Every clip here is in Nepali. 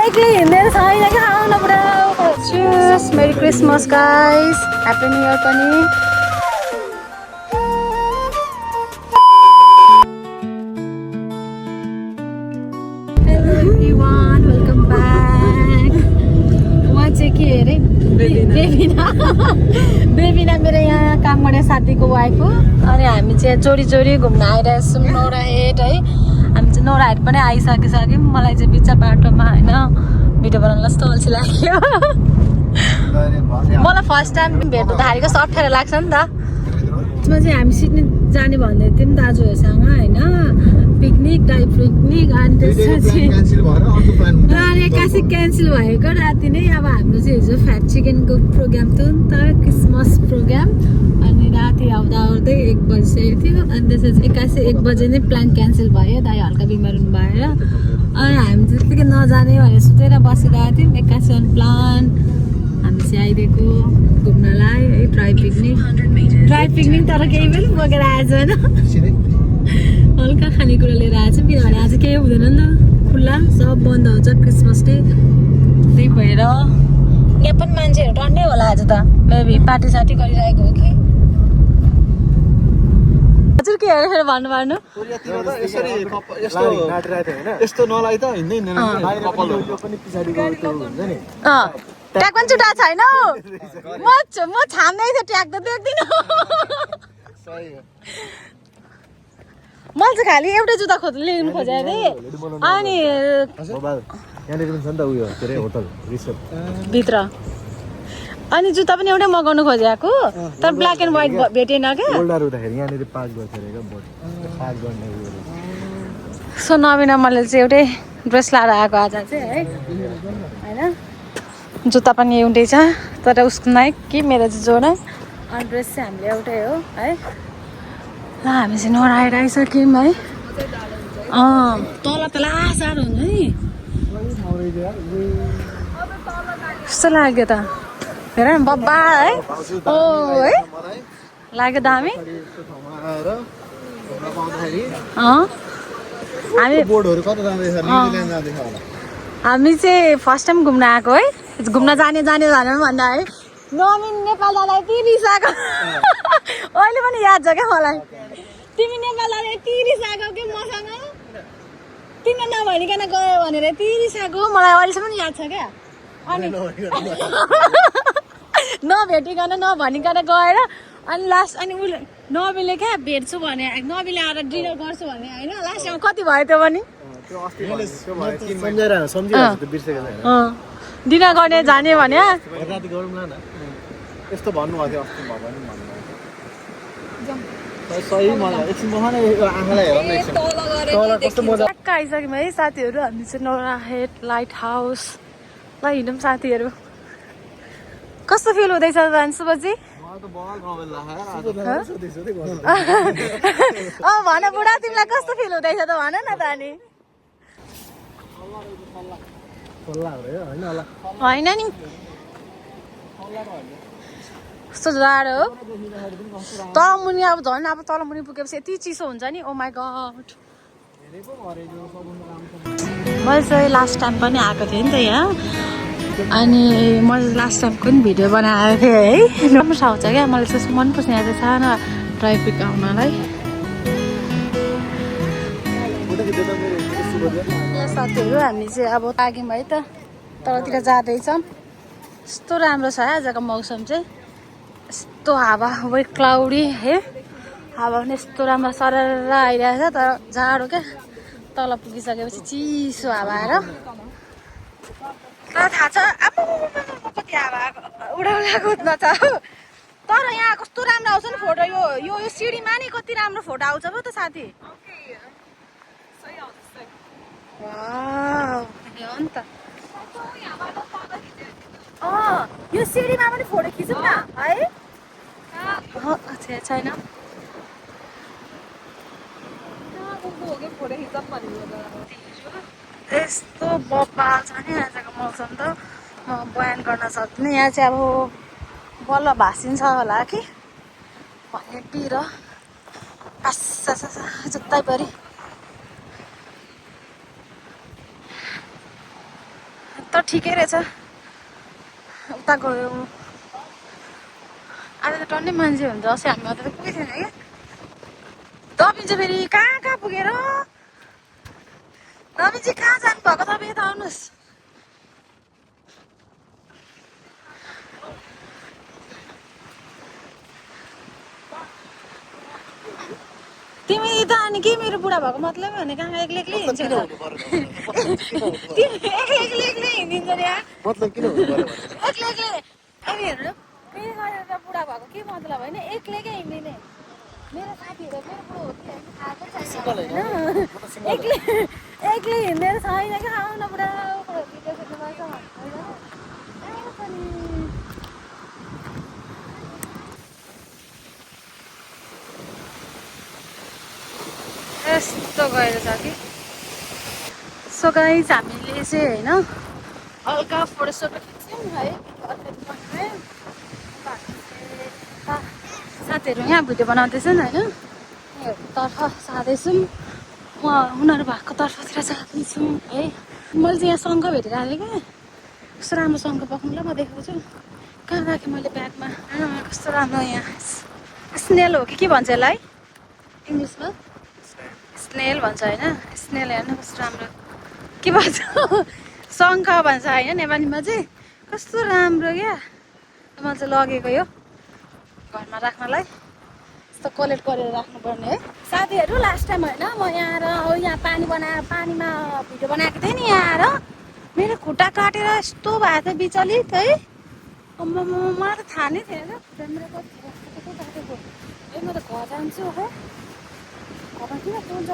एक्लै हिँडेर छैन क्या आउन पुरा चुस merry Christmas guys happy new year पनि हेलो एभ्रिवान वेलकम ब्याक म चाहिँ के अरे बेबिना मेरो यहाँ काम गर्ने साथीको वाइफ हो अनि हामी चाहिँ चोरी चोरी घुम्न आइरहेको छौँ नौरा हेड है हामी चाहिँ नौरा हेड पनि आइसकिसक्यौँ मलाई चाहिँ बिचा बाटोमा होइन भिडियो बनाउन कस्तो अल्छी लाग्यो मलाई फर्स्ट टाइम भेट्दाखेरि कस्तो अप्ठ्यारो लाग्छ नि त त्यसमा चाहिँ हामी सिडनी जाने भन्दै थियौँ दाजुहरूसँग होइन पिकनिक डाइ पिकनिक अनि त्यसपछि एक्कासी क्यान्सल भएको राति नै अब हाम्रो चाहिँ हिजो फ्याट चिकनको प्रोग्राम थियो नि त क्रिसमस प्रोग्राम अनि राति आउँदा आउँदै 1 बजिसकेको थियो अनि त्यसपछि एक्कासी 1 बजे नै प्लान क्यान्सल भयो दाइ हल्का बिमार हुनु भएर अनि हामी त्यतिकै नजाने भनेर सुतेर बसिरहेको थियौँ एक्कासी अन प्लान हामी चाहिँ आइदिएको घुम्नलाई है ड्राई पिकनिक तर केही पनि बोकेर आएछ होइन हल्का खानेकुरा लिएर आएछ किनभने आज केही हुँदैन नि त खुल्ला सब बन्द हुन्छ क्रिसमस डे त्यही भएर यहाँ पनि मान्छेहरू टन्नै होला आज त मेबी पार्टी सार्टी गरिरहेको हो कि हजुर के हेरेर फेरि भन्नु यस्तो नलाइ त हिँड्दैन ट्याग पनि छुट्टा छैन म छाम्दै थिएँ ट्याग त देख्दिनँ मैले चाहिँ खालि एउटै जुत्ता लिनु खोजेको थिएँ अनि भित्र अनि जुत्ता पनि एउटै मगाउनु खोजेको तर ब्ल्याक एन्ड व्हाइट भेटेन क्या सो नबिना मैले चाहिँ एउटै ड्रेस लाएर आएको आज चाहिँ है होइन जुत्ता पनि एउटै छ तर उसको नाइक कि मेरो चाहिँ जोडा अनि ड्रेस चाहिँ हामीले एउटै हो है ल हामी चाहिँ नराएर आइसक्यौँ है तल त लासारो हुन्छ नि कस्तो लाग्यो त हेर न बब्बा है ओ है लाग्यो दामी हामी चाहिँ फर्स्ट टाइम घुम्न आएको है घुम्न जाने भन्दा है नमिन नेपाल दादा यति रिसाएको अहिले पनि याद छ क्या मलाई तिमी नेपाल दादा यति रिसाएको कि मसँग तिमीले नभनिकन गयो भनेर यति रिसाएको मलाई अहिलेसम्म याद छ क्या अनि नभेटिकन नभनिकन गएर अनि लास्ट अनि उसले नबिले क्या भेट्छु भने नबिले आएर डिनर गर्छु भने होइन लास्टमा कति भयो त्यो पनि डिनर गर्ने जाने भने यस्तो भन्नुभएको थियो आइसक्यौँ है साथीहरू हामी चाहिँ नौरा हेड लाइट हाउस ल हिँडौँ साथीहरू कस्तो फिल हुँदैछ शुभजी भन बुढा तिमीलाई कस्तो फिल हुँदैछ त भन न त अनि होइन नि कस्तो जाडो हो तल मुनि अब झन् अब तल मुनि पुगेपछि यति चिसो हुन्छ नि ओ माई गड मैले चाहिँ लास्ट टाइम पनि आएको थिएँ नि त यहाँ अनि मैले लास्ट टाइमको पनि भिडियो बनाएको थिएँ है राम्रो ठाउँ छ क्या मलाई चाहिँ मनपर्छ यहाँ चाहिँ सानो ड्राई पिक आउनलाई साथीहरू हामी चाहिँ अब लाग्यौँ है त तलतिर जाँदैछौँ यस्तो राम्रो छ है आजको मौसम चाहिँ यस्तो हावा वेट क्लाउडी है हावा पनि यस्तो राम्रो सरर आइरहेको छ तर जाडो क्या तल पुगिसकेपछि चिसो हावा आएर थाहा छ अब कति हावा उडाउलाको छ तर यहाँ कस्तो राम्रो आउँछ नि फोटो यो सिडीमा नि कति राम्रो फोटो आउँछ पो त साथी हो नि त यो सिडीमा पनि फोटो खिचौँ न है छैन यस्तो बब्बाल छ नि आजको मौसम त म बयान गर्न सक्दिनँ यहाँ चाहिँ अब बल्ल भासिन्छ होला कि भन्ने पिर आसा जुत्तैभरि ठिकै रहेछ उता गयो आज त टन्नै मान्छे हुन्छ अस्ति हामी त पुगेको थिएन क्या दबिन्छ फेरि कहाँ पुगेर दबिन्छ कहाँ जानुभएको तपाईँ यता आउनुहोस् तिमी त अनि के मेरो बुढा भएको मतलब भने कहाँ एक्लै हिँड्छ र तिमी एक्लै हिँडिदिन्छ नि मतलब किन हुनु पर्यो एक्लै अनि हेर्नु फेरि गरेर बुढा भएको के मतलब होइन एक्लैकै हिँड्दिने मेरो साथीहरू मेरो बुढो हो कि आएको छैन एक्लै हिँडेर छैन क्या आउन बुढा भिडियो खेल्नु पर्छ यस्तो गएर छ कि सो गाइस हामीले चाहिँ होइन हल्का फोटोसोटो खिच्यौँ है साथीहरू यहाँ भिडियो बनाउँदैछन् होइन उनीहरूतर्फ जाँदैछौँ उनीहरू भएको तर्फतिर जाँदैछौँ है मैले चाहिँ यहाँ शङ्ख भेटेर हालेँ क्या कस्तो राम्रो शङ्ख पकाउनु ल म देखाएको छु कहाँ राखेँ मैले ब्यागमा कस्तो राम्रो यहाँ स्नेल हो कि के भन्छ यसलाई इङ्ग्लिसमा स्नेल भन्छ होइन स्नेल हेर्नु कस्तो राम्रो के भन्छ शङ्ख भन्छ होइन नेपालीमा चाहिँ कस्तो राम्रो क्या मैले चाहिँ लगेको यो घरमा राख्नलाई यस्तो कलेक्ट गरेर राख्नुपर्ने है साथीहरू लास्ट टाइम होइन म यहाँ आएर यहाँ पानीमा भिडियो बनाएको थिएँ नि यहाँ आएर मेरो खुट्टा काटेर यस्तो भएको थियो विचलित है मलाई त थाहा नै थिएन खुट्टा मेरो कति काटेको है म त घर जान्छु हो घरमा किन टोल्छ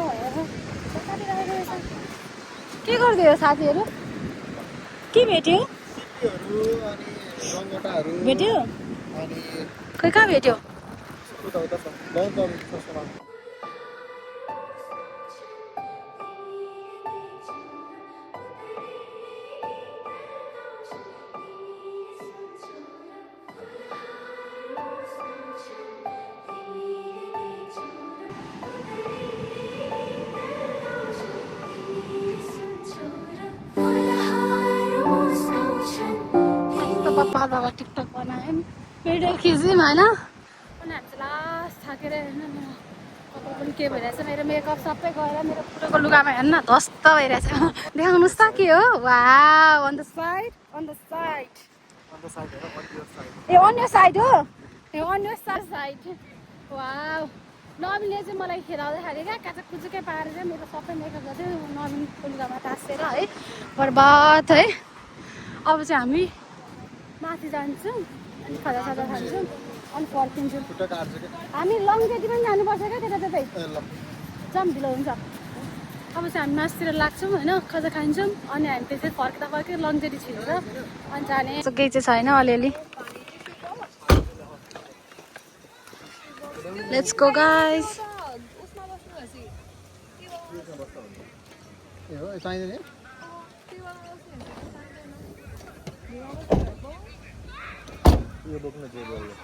के गरिदियो साथीहरू के भेट्यो भेट्यो खै कहाँ भेट्यो पापा टिकटक बनायौँ भिडियो खिच्यौँ होइन अनि हामी चाहिँ लास्ट थाकेर हेर्नु कपाल पनि के भइरहेछ मेरो मेकअप सबै गएर मेरो पुरोको लुगामा हेर्नु न ध्वस्त भइरहेछ देखाउनुहोस् त के हो वा अन द साइड ए अन यर साइड हो ए अन यर साइड वा नवीनले चाहिँ मलाई खेलाउँदाखेरि क्या काचा कुचुकै पारेर मेरो सबै मेकअप गर्थ्यो नवीनको लुगामा टाँसेर है बर्बाद है अब चाहिँ हामी माथि जान्छौँ अनि खाजा खान्छौँ अनि फर्किन्छौँ हामी लङजेटी पनि जानुपर्छ क्या त्यतै जाम ढिलो हुन्छ अब चाहिँ हामी मासतिर लाग्छौँ होइन खाजा खान्छौँ अनि हामी त्यसै फर्किँदा लङजेटी छिरेर अनि जाने केही चाहिँ छैन अलिअलि लेट्स गो गाइस यो बोक्न चाहिँ बोल्यो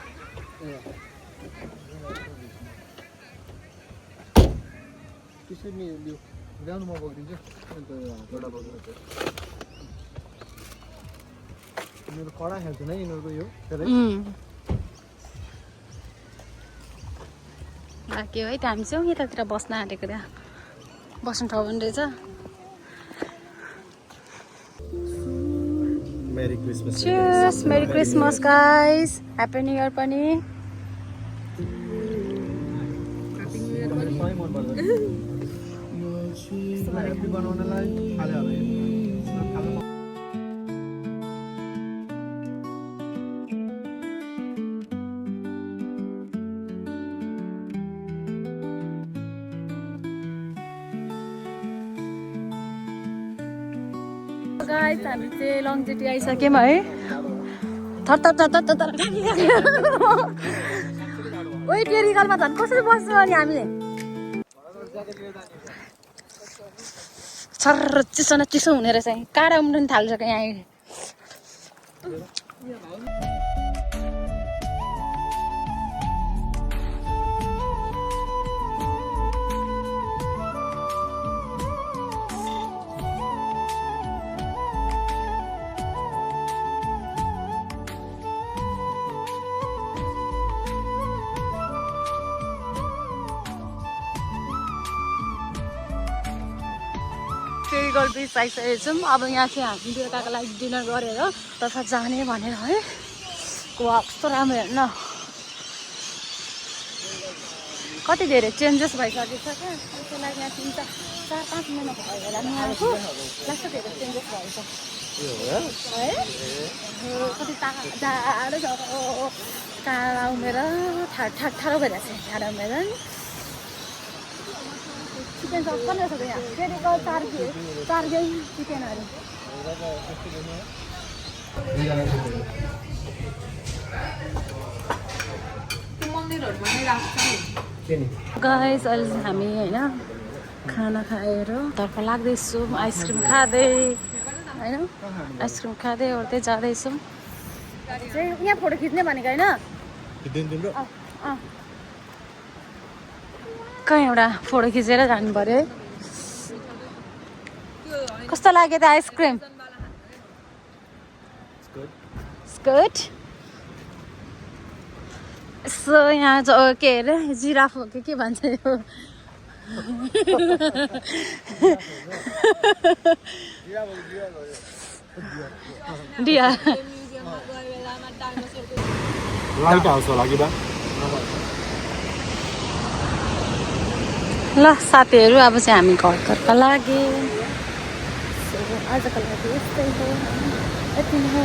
त्यसरी नि लियो ल्याउनु म बोकिदिन्छु अन्त एउटा बोक्नु मेरो कडा खेल्छन् है यिनीहरूको यो के है त हामी चाहिँ यतातिर बस्न आँटेको त्यहाँ बस्नु ठाउँ पनि रहेछ merry Christmas Cheers! Merry Christmas guys! Happy New Year पनि बनाउनलाई हाल्यो होला गाइस हामी चाहिँ लङजेटी आइसक्यौँ है थर ओइ टेरिकलमा झन् कसरी बस्छौँ अनि हामीले छर्र चिसो हुने रहेछ काँडा उम्रनु थालिसक्यो यहाँ फेरिगोल्ड ब्रिज आइसकेको छौँ अब यहाँ चाहिँ हामी बेलुकाको लागि डिनर गरेर तर्फ जाने भनेर है वाह कस्तो राम्रो हेर्न कति धेरै चेन्जेस भइसकेको छ क्या त्यसको लागि यहाँ 4-5 महिना भयो होला नि आएको कस्तो धेरै चेन्जेस भएछ है कति जाडो छ काँडा उमेर ठाडो भइरहेको छ ठाडो उमेर चिकन सप पनि रहेछ यहाँ फेरिको 4 चिकनहरू गाइस अहिले चाहिँ हामी होइन खाना खाएर तर्फ लाग्दैछौँ आइसक्रिम खाँदै होइन आइसक्रिम खाँदै ओर्दै जाँदैछौँ यहाँ फोटो खिच्ने भनेको होइन कहीँ एउटा फोटो खिचेर जानु पर्यो है कस्तो लाग्यो त आइसक्रिम गुड यसो यहाँ के अरे जिराफ हो कि के भन्छ यो डिया लाइट हाउस होला कि बा ल साथीहरू अब चाहिँ हामी घरतर्फ लागे आजको लागि यस्तै हो यति नै हो